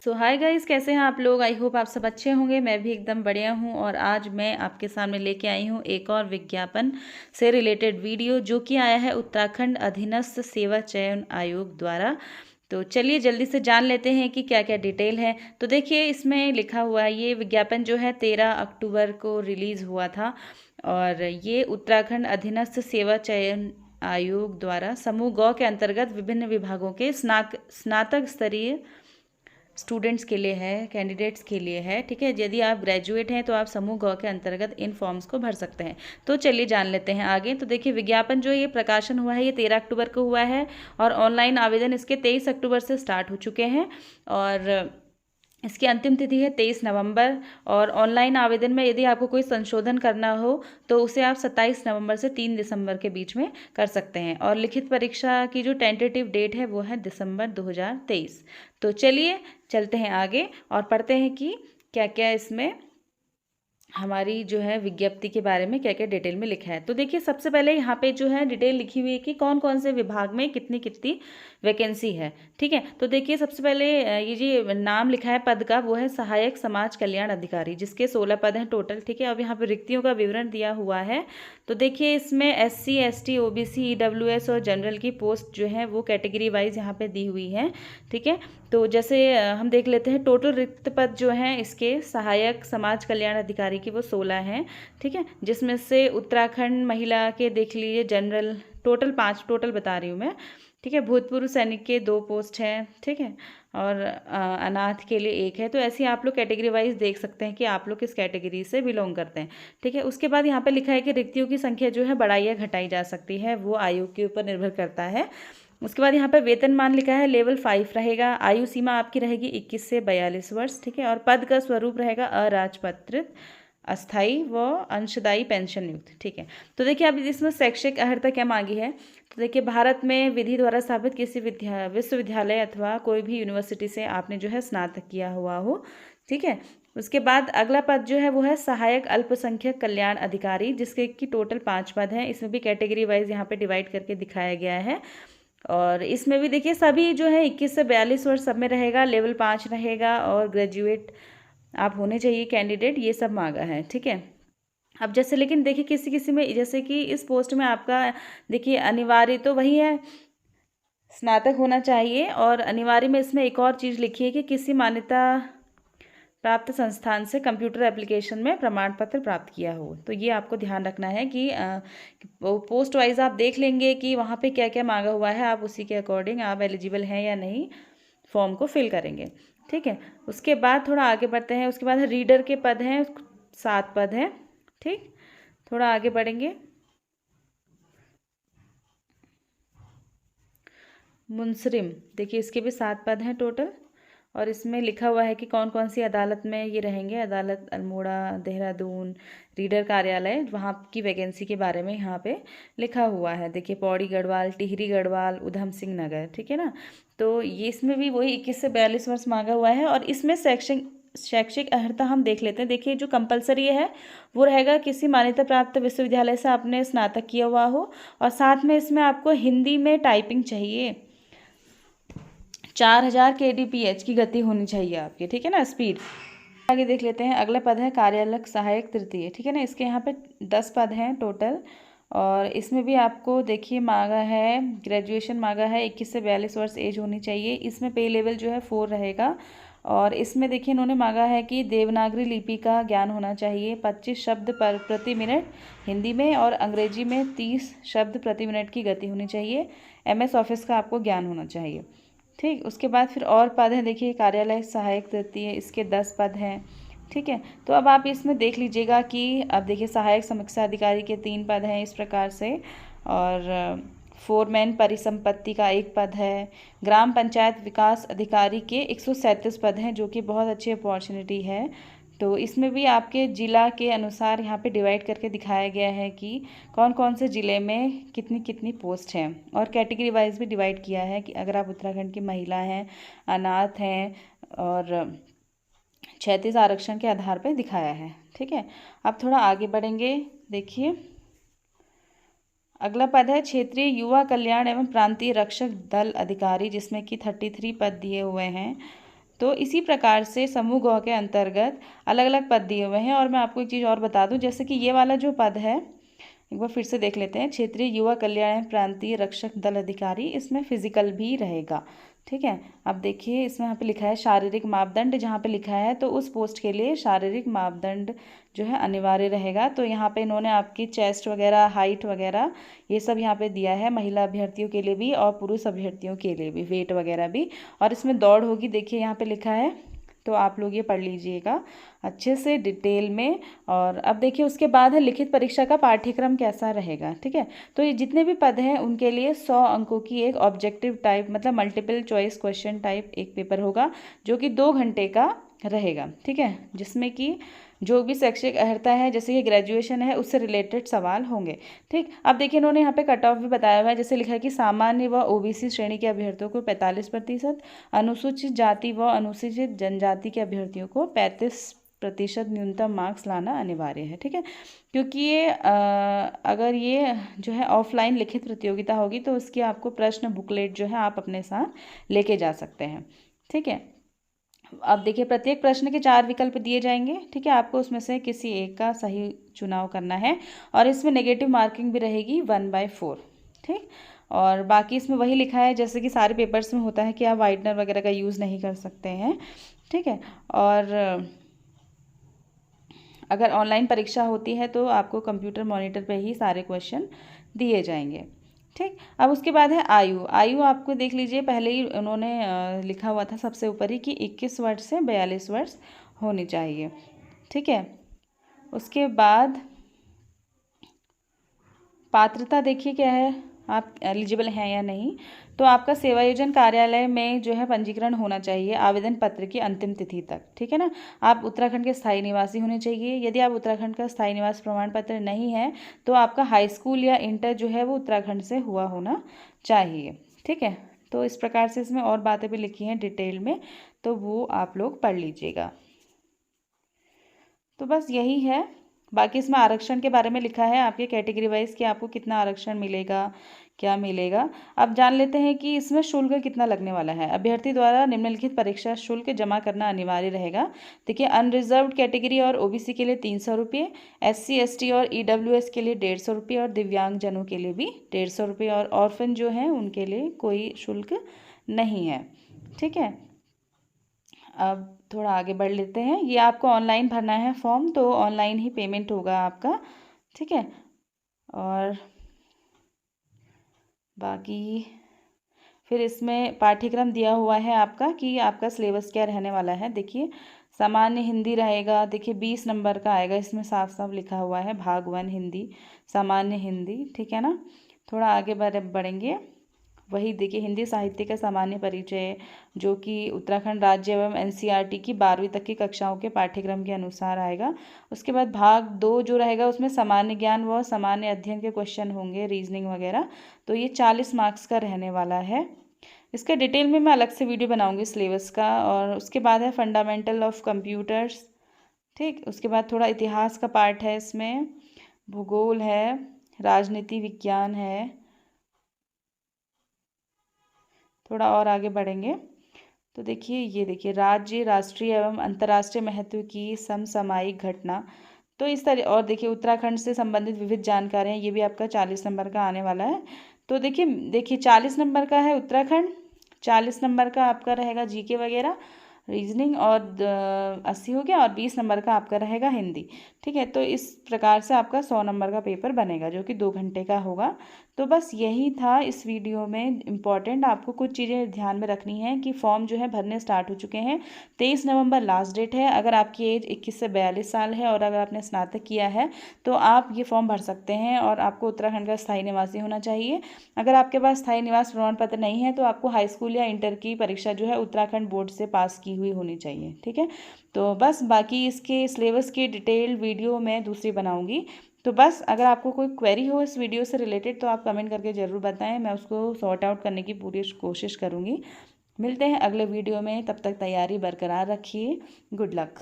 सो hi guys, कैसे हैं आप लोग। आई होप आप सब अच्छे होंगे। मैं भी एकदम बढ़िया हूं और आज मैं आपके सामने लेके आई हूं एक और विज्ञापन से रिलेटेड वीडियो जो कि आया है उत्तराखंड अधीनस्थ सेवा चयन आयोग द्वारा। तो चलिए जल्दी से जान लेते हैं कि क्या क्या डिटेल है। तो देखिए, इसमें लिखा हुआ है, ये विज्ञापन जो है 13 अक्टूबर को रिलीज़ हुआ था और ये उत्तराखंड अधीनस्थ सेवा चयन आयोग द्वारा समूह गौ के अंतर्गत विभिन्न विभागों के स्नातक स्तरीय स्टूडेंट्स के लिए है, कैंडिडेट्स के लिए है। ठीक है, यदि आप ग्रेजुएट हैं तो आप समूह ग के अंतर्गत इन फॉर्म्स को भर सकते हैं। तो चलिए जान लेते हैं आगे। तो देखिए, विज्ञापन जो ये प्रकाशन हुआ है ये 13 अक्टूबर को हुआ है और ऑनलाइन आवेदन इसके 23 अक्टूबर से स्टार्ट हो चुके हैं और इसकी अंतिम तिथि है 23 नवंबर। और ऑनलाइन आवेदन में यदि आपको कोई संशोधन करना हो तो उसे आप 27 नवंबर से 3 दिसंबर के बीच में कर सकते हैं। और लिखित परीक्षा की जो टेंटेटिव डेट है वो है दिसंबर 2023। तो चलिए चलते हैं आगे और पढ़ते हैं कि क्या क्या इसमें हमारी जो है विज्ञप्ति के बारे में क्या क्या डिटेल में लिखा है। तो देखिए, सबसे पहले यहाँ पे जो है डिटेल लिखी हुई है कि कौन कौन से विभाग में कितनी कितनी वैकेंसी है। ठीक है, तो देखिए सबसे पहले ये जो नाम लिखा है पद का वो है सहायक समाज कल्याण अधिकारी, जिसके 16 पद हैं टोटल। ठीक है, अब यहाँ पे रिक्तियों का विवरण दिया हुआ है। तो देखिए, इसमें SC ST OBC EWS और जनरल की पोस्ट जो है वो कैटेगरी वाइज यहाँ पे दी हुई है। ठीक है, तो जैसे हम देख लेते हैं टोटल रिक्त पद जो हैं इसके सहायक समाज कल्याण अधिकारी की वो 16 हैं। ठीक है, जिसमें से उत्तराखंड महिला के देख लीजिए जनरल टोटल 5 टोटल बता रही हूँ मैं। ठीक है, भूतपूर्व सैनिक के 2 पोस्ट हैं। ठीक है, और अनाथ के लिए 1 है। तो ऐसे आप लोग कैटेगरी वाइज देख सकते हैं कि आप लोग किस कैटेगरी से बिलोंग करते हैं। ठीक है, उसके बाद यहाँ पे लिखा है कि रिक्तियों की संख्या जो है बढ़ाई या घटाई जा सकती है, वो आयोग के ऊपर निर्भर करता है। उसके बाद यहाँ पे वेतनमान लिखा है लेवल 5 रहेगा। आयु सीमा आपकी रहेगी 21 से 42 वर्ष। ठीक है, और पद का स्वरूप रहेगा अराजपत्रित, अस्थाई व अंशदायी पेंशन युक्त। ठीक है, तो देखिए अब इसमें शैक्षिक अर्हता क्या मांगी है। तो देखिए, भारत में विधि द्वारा स्थापित किसी विश्वविद्यालय अथवा कोई भी यूनिवर्सिटी से आपने जो है स्नातक किया हुआ हो। ठीक है, उसके बाद अगला पद जो है वो है सहायक अल्पसंख्यक कल्याण अधिकारी, जिसके की टोटल 5 पद हैं। इसमें भी कैटेगरी वाइज यहाँ पे डिवाइड करके दिखाया गया है। और इसमें भी देखिए सभी जो है 21 से 42 वर्ष सब में रहेगा, लेवल 5 रहेगा और ग्रेजुएट आप होने चाहिए कैंडिडेट, ये सब मांगा है। ठीक है, अब जैसे लेकिन देखिए किसी किसी में जैसे कि इस पोस्ट में आपका देखिए अनिवार्य तो वही है, स्नातक होना चाहिए। और अनिवार्य में इसमें एक और चीज़ लिखी है कि किसी मान्यता प्राप्त संस्थान से कंप्यूटर एप्लीकेशन में प्रमाण पत्र प्राप्त किया हो। तो ये आपको ध्यान रखना है कि पोस्ट वाइज आप देख लेंगे कि वहाँ पे क्या क्या मांगा हुआ है, आप उसी के अकॉर्डिंग आप एलिजिबल हैं या नहीं फॉर्म को फिल करेंगे। ठीक है, उसके बाद थोड़ा आगे बढ़ते हैं। उसके बाद रीडर के पद हैं, 7 पद हैं। ठीक, थोड़ा आगे बढ़ेंगे। मुंसरिम, देखिए इसके भी 7 पद हैं टोटल और इसमें लिखा हुआ है कि कौन कौन सी अदालत में ये रहेंगे। अदालत अल्मोड़ा, देहरादून, रीडर कार्यालय, वहाँ की वैकेंसी के बारे में यहाँ पे लिखा हुआ है। देखिए, पौड़ी गढ़वाल, टिहरी गढ़वाल, उधम सिंह नगर। ठीक है ना, तो ये इसमें भी वही 21 से 42 वर्ष मांगा हुआ है। और इसमें शैक्षिक अर्हता हम देख लेते हैं। देखिए, जो कंपलसरी है वो रहेगा किसी मान्यता प्राप्त विश्वविद्यालय से आपने स्नातक किया हुआ हो और साथ में इसमें आपको हिंदी में टाइपिंग चाहिए। 4000 kbps की गति होनी चाहिए आपकी। ठीक है ना, स्पीड। आगे देख लेते हैं, अगला पद है कार्यालय सहायक तृतीय। ठीक है ना, इसके यहाँ पे 10 पद हैं टोटल और इसमें भी आपको देखिए मांगा है ग्रेजुएशन मांगा है, 21 से 42 वर्ष एज होनी चाहिए। इसमें पे लेवल जो है 4 रहेगा और इसमें देखिए इन्होंने मांगा है कि देवनागरी लिपि का ज्ञान होना चाहिए, 25 शब्द पर प्रति मिनट हिंदी में और अंग्रेजी में 30 शब्द प्रति मिनट की गति होनी चाहिए। MS ऑफिस का आपको ज्ञान होना चाहिए। ठीक, उसके बाद फिर और पद हैं। देखिए, कार्यालय सहायक तृतीय, इसके 10 पद हैं। ठीक है, तो अब आप इसमें देख लीजिएगा कि अब देखिए सहायक समीक्षा अधिकारी के 3 पद हैं इस प्रकार से और फोरमैन परिसंपत्ति का 1 पद है। ग्राम पंचायत विकास अधिकारी के 137 पद हैं, जो कि बहुत अच्छी अपॉर्चुनिटी है। तो इसमें भी आपके ज़िला के अनुसार यहाँ पे डिवाइड करके दिखाया गया है कि कौन कौन से ज़िले में कितनी कितनी पोस्ट हैं और कैटेगरी वाइज भी डिवाइड किया है कि अगर आप उत्तराखंड की महिला हैं, अनाथ हैं और 36 आरक्षण के आधार पर दिखाया है। ठीक है, अब थोड़ा आगे बढ़ेंगे। देखिए, अगला पद है क्षेत्रीय युवा कल्याण एवं प्रांतीय रक्षक दल अधिकारी, जिसमें कि 33 पद दिए हुए हैं। तो इसी प्रकार से समूह ग के अंतर्गत अलग अलग पद दिए हुए हैं। और मैं आपको एक चीज़ और बता दूं, जैसे कि ये वाला जो पद है, एक बार फिर से देख लेते हैं, क्षेत्रीय युवा कल्याण प्रांतीय रक्षक दल अधिकारी, इसमें फिजिकल भी रहेगा। ठीक है, अब देखिए इसमें यहाँ पे लिखा है शारीरिक मापदंड, जहाँ पे लिखा है तो उस पोस्ट के लिए शारीरिक मापदंड जो है अनिवार्य रहेगा। तो यहाँ पे इन्होंने आपकी चेस्ट वगैरह, हाइट वगैरह ये सब यहाँ पे दिया है, महिला अभ्यर्थियों के लिए भी और पुरुष अभ्यर्थियों के लिए भी, वेट वगैरह भी। और इसमें दौड़ होगी, देखिए यहाँ पे लिखा है, तो आप लोग ये पढ़ लीजिएगा अच्छे से डिटेल में। और अब देखिए उसके बाद है लिखित परीक्षा का पाठ्यक्रम कैसा रहेगा। ठीक है, तो ये जितने भी पद हैं उनके लिए 100 अंकों की एक ऑब्जेक्टिव टाइप मतलब मल्टीपल चॉइस क्वेश्चन टाइप एक पेपर होगा, जो कि 2 घंटे का रहेगा। ठीक है, जिसमें कि जो भी शैक्षिक अर्हता है, जैसे कि ग्रेजुएशन है, उससे रिलेटेड सवाल होंगे। ठीक, अब देखिए इन्होंने यहाँ पे कट ऑफ भी बताया हुआ है, जैसे लिखा है कि सामान्य व ओबीसी श्रेणी के अभ्यर्थियों को 45%, अनुसूचित जाति व अनुसूचित जनजाति के अभ्यर्थियों को 35% न्यूनतम मार्क्स लाना अनिवार्य है। ठीक है, क्योंकि ये अगर ये जो है ऑफलाइन लिखित प्रतियोगिता होगी तो उसकी आपको प्रश्न बुकलेट जो है आप अपने साथ लेके जा सकते हैं। ठीक है, अब देखिए प्रत्येक प्रश्न के 4 विकल्प दिए जाएंगे। ठीक है, आपको उसमें से किसी एक का सही चुनाव करना है और इसमें नेगेटिव मार्किंग भी रहेगी 1/4। ठीक, और बाकी इसमें वही लिखा है जैसे कि सारे पेपर्स में होता है कि आप वाइटनर वगैरह का यूज़ नहीं कर सकते हैं। ठीक है, और अगर ऑनलाइन परीक्षा होती है तो आपको कंप्यूटर मॉनिटर पे ही सारे क्वेश्चन दिए जाएंगे। ठीक, अब उसके बाद है आयु। आयु आपको देख लीजिए, पहले ही उन्होंने लिखा हुआ था सबसे ऊपर ही कि 21 वर्ष से 42 वर्ष होनी चाहिए। ठीक है, उसके बाद पात्रता देखिए क्या है, आप एलिजिबल हैं या नहीं। तो आपका सेवायोजन कार्यालय में जो है पंजीकरण होना चाहिए आवेदन पत्र की अंतिम तिथि तक। ठीक है ना, आप उत्तराखंड के स्थायी निवासी होने चाहिए। यदि आप उत्तराखंड का स्थायी निवास प्रमाण पत्र नहीं है तो आपका हाई स्कूल या इंटर जो है वो उत्तराखंड से हुआ होना चाहिए। ठीक है, तो इस प्रकार से इसमें और बातें भी लिखी हैं डिटेल में, तो वो आप लोग पढ़ लीजिएगा। तो बस यही है, बाकी इसमें आरक्षण के बारे में लिखा है आपके कैटेगरी वाइज कि आपको कितना आरक्षण मिलेगा, क्या मिलेगा। अब जान लेते हैं कि इसमें शुल्क कितना लगने वाला है। अभ्यर्थी द्वारा निम्नलिखित परीक्षा शुल्क जमा करना अनिवार्य रहेगा। देखिए, अनरिजर्व्ड कैटेगरी और ओबीसी के लिए 300 रुपये, SC ST और EWS के लिए 150 रुपये और दिव्यांगजनों के लिए भी 150 रुपये, और ऑर्फन जो हैं उनके लिए कोई शुल्क नहीं है। ठीक है, अब थोड़ा आगे बढ़ लेते हैं। ये आपको ऑनलाइन भरना है फॉर्म, तो ऑनलाइन ही पेमेंट होगा आपका। ठीक है, और बाकी फिर इसमें पाठ्यक्रम दिया हुआ है आपका कि आपका सिलेबस क्या रहने वाला है। देखिए, सामान्य हिंदी रहेगा, देखिए 20 नंबर का आएगा, इसमें साफ साफ लिखा हुआ है भाग 1 हिंदी, सामान्य हिंदी। ठीक है ना, थोड़ा आगे बढ़ेंगे, वही देखिए हिंदी साहित्य का सामान्य परिचय, जो कि उत्तराखंड राज्य एवं NCERT की 12वीं तक की कक्षाओं के पाठ्यक्रम के अनुसार आएगा। उसके बाद भाग 2 जो रहेगा उसमें सामान्य ज्ञान व सामान्य अध्ययन के क्वेश्चन होंगे, रीजनिंग वगैरह, तो ये 40 मार्क्स का रहने वाला है। इसका डिटेल में मैं अलग से वीडियो बनाऊंगी सिलेबस का। और उसके बाद है फंडामेंटल ऑफ कंप्यूटर्स। ठीक, उसके बाद थोड़ा इतिहास का पार्ट है, इसमें भूगोल है, राजनीति विज्ञान है। थोड़ा और आगे बढ़ेंगे तो देखिए, ये देखिए राज्य, राष्ट्रीय एवं अंतर्राष्ट्रीय महत्व की समसामयिक घटना, तो इस तरह। और देखिए उत्तराखंड से संबंधित विविध जानकारियाँ, ये भी आपका 40 नंबर का आने वाला है। तो देखिए 40 नंबर का है उत्तराखंड, 40 नंबर का आपका रहेगा GK वगैरह, रीजनिंग, और 80 हो गया, और 20 नंबर का आपका रहेगा हिंदी। ठीक है, तो इस प्रकार से आपका 100 नंबर का पेपर बनेगा, जो कि 2 घंटे का होगा। तो बस यही था इस वीडियो में इम्पॉर्टेंट। आपको कुछ चीज़ें ध्यान में रखनी है कि फॉर्म जो है भरने स्टार्ट हो चुके हैं। 23 नवंबर लास्ट डेट है। अगर आपकी एज 21 से 42 साल है और अगर आपने स्नातक किया है तो आप ये फॉर्म भर सकते हैं, और आपको उत्तराखंड का स्थायी निवासी होना चाहिए। अगर आपके पास स्थायी निवास प्रमाण पत्र नहीं है तो आपको हाई स्कूल या इंटर की परीक्षा जो है उत्तराखंड बोर्ड से पास की हुई होनी चाहिए। ठीक है, तो बस बाकी इसके सिलेबस की डिटेल वीडियो मैं दूसरी बनाऊंगी। तो बस अगर आपको कोई क्वेरी हो इस वीडियो से रिलेटेड तो आप कमेंट करके ज़रूर बताएं, मैं उसको सॉर्ट आउट करने की पूरी कोशिश करूँगी। मिलते हैं अगले वीडियो में, तब तक तैयारी बरकरार रखिए। Good luck.